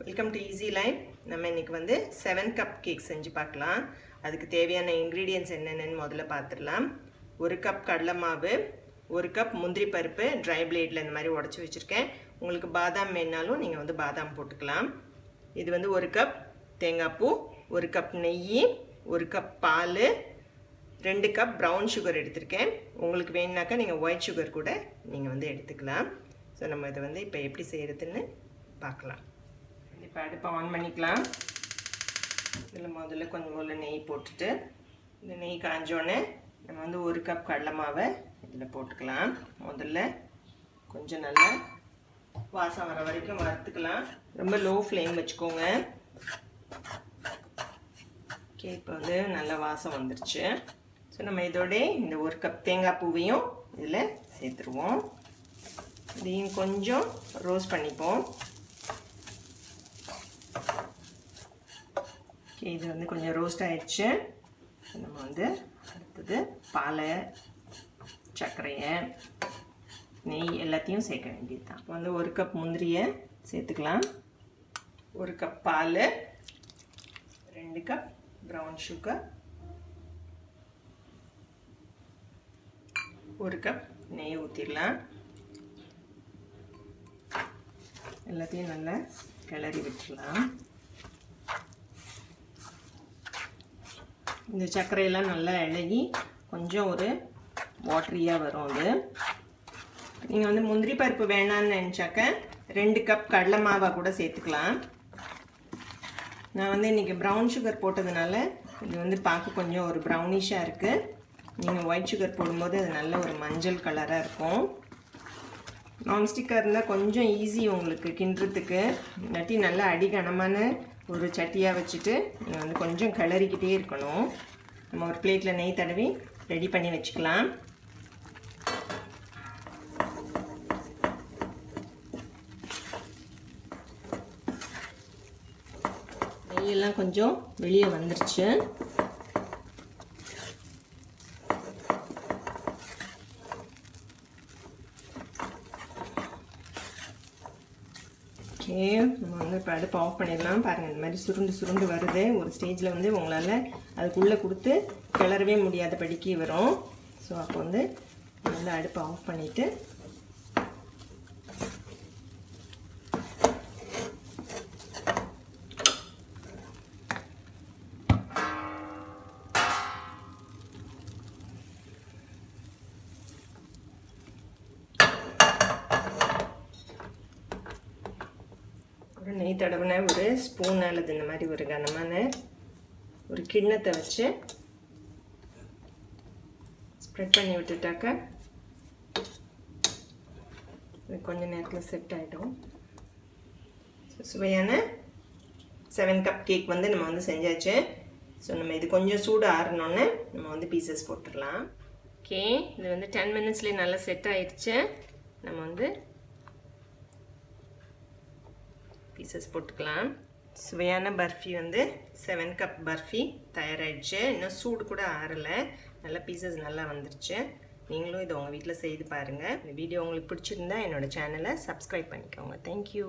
Welcome to easy line. நம்ம இன்றைக்கி வந்து 7 கப் கேக் செஞ்சு பார்க்கலாம். அதுக்கு தேவையான இன்க்ரீடியன்ட்ஸ் என்னென்னு முதல்ல பார்த்துடலாம். 1 கப் கடலை மாவு, 1 கப் முந்திரி பருப்பு ட்ரை பிளேடில் இந்த மாதிரி உடச்சி வச்சுருக்கேன். உங்களுக்கு பாதாம் வேணாலும் நீங்கள் வந்து பாதாம் போட்டுக்கலாம். இது வந்து 1 கப் தேங்காய் பூ, 1 கப் நெய், 1 கப் பால், 2 கப் ப்ரௌன் சுகர் எடுத்திருக்கேன். உங்களுக்கு வேணுனாக்கா நீங்கள் ஒயிட் சுகர் கூட நீங்கள் வந்து எடுத்துக்கலாம். ஸோ நம்ம இதை வந்து இப்போ எப்படி செய்கிறதுன்னு பார்க்கலாம். இப்போ அடுப்பை ஆன் பண்ணிக்கலாம். இதில் முதல்ல கொஞ்சம் போல் நெய் போட்டுட்டு, இந்த நெய் காஞ்சோடனே நம்ம வந்து 1 கப் கடலை மாவை இதில் போட்டுக்கலாம். முதல்ல கொஞ்சம் நல்லா வாசம் வர வரைக்கும் வறுத்துக்கலாம். ரொம்ப லோ ஃப்ளேம் வச்சுக்கோங்க. ஓகே, இப்போ வந்து நல்லா வாசம் வந்துருச்சு. ஸோ நம்ம இதோட இந்த 1 கப் தேங்காய் பூவையும் இதில் சேர்த்துருவோம். இதையும் கொஞ்சம் ரோஸ்ட் பண்ணிப்போம். ஓகே, இது வந்து கொஞ்சம் ரோஸ்ட் ஆகிடுச்சு. நம்ம வந்து அடுத்தது பாலை, சர்க்கரையை, நெய் எல்லாத்தையும் சேர்க்க வேண்டியது தான். இப்போ வந்து 1 கப் முந்திரியை சேர்த்துக்கலாம், 1 கப் பால், 2 கப் ப்ரௌன் சுகர், 1 கப் நெய் ஊற்றிடலாம். எல்லாத்தையும் நல்லா கிளறி விட்டுடலாம். இந்த சர்க்கரையெல்லாம் நல்லா இழகி கொஞ்சம் ஒரு வாட்டரியாக வரும். அது நீங்கள் வந்து முந்திரி பருப்பு வேணான்னு நினச்சாக்க 2 கப் கடலை மாவாக கூட சேர்த்துக்கலாம். நான் வந்து இன்றைக்கி ப்ரௌன் சுகர் போட்டதுனால இது வந்து பார்க்க கொஞ்சம் ஒரு ப்ரௌனிஷாக இருக்குது. நீங்கள் ஒயிட் சுகர் போடும்போது அது நல்ல ஒரு மஞ்சள் கலராக இருக்கும். நான்ஸ்டிக்காக இருந்தால் கொஞ்சம் ஈஸி உங்களுக்கு கிண்டுறதுக்கு. இல்லாட்டி நல்லா அடிகனமான ஒரு சட்டியாக வச்சுட்டு நீங்கள் வந்து கொஞ்சம் கிளறிக்கிட்டே இருக்கணும். நம்ம ஒரு பிளேட்டில் நெய் தடவி ரெடி பண்ணி வச்சுக்கலாம். நெய்யெல்லாம் கொஞ்சம் வெளியே வந்துருச்சு. ஓகே, நம்ம வந்து இப்போ அடுப்பு ஆஃப் பண்ணிடலாம். பாருங்கள், இந்த மாதிரி சுருண்டு சுருண்டு வருது. ஒரு ஸ்டேஜில் வந்து உங்களால் அதுக்குள்ளே கொடுத்து கிளறவே முடியாதபடிக்கு வரும். ஸோ அப்போ வந்து அடுப்பை ஆஃப் பண்ணிவிட்டு நெய் தடவின ஒரு ஸ்பூன் அல்லது இந்த மாதிரி ஒரு கனமான ஒரு கிண்ணத்தை வச்சு ஸ்ப்ரெட் பண்ணி விட்டுட்டாக்கா கொஞ்ச நேரத்தில் செட் ஆகிடும். சுவையான 7 கப் கேக் வந்து நம்ம வந்து செஞ்சாச்சு. ஸோ நம்ம இது கொஞ்சம் சூடு ஆறணுன்னு நம்ம வந்து பீசஸ் போட்டுடலாம். ஓகே, இது வந்து 10 மினிட்ஸ்லேயே நல்லா செட் ஆகிடுச்சு. நம்ம வந்து பீசஸ் போட்டுக்கலாம். சுவையான பர்ஃபி வந்து 7 கப் பர்ஃபி தயாராகிடுச்சு. இன்னும் சூடு கூட ஆறலை, நல்லா பீசஸ் நல்லா வந்துருச்சு. நீங்களும் இதை உங்கள் வீட்டில் செய்து பாருங்கள். இந்த வீடியோ உங்களுக்கு பிடிச்சிருந்தா என்னோடய சேனலை சப்ஸ்கிரைப் பண்ணிக்கோங்க. தேங்க்யூ.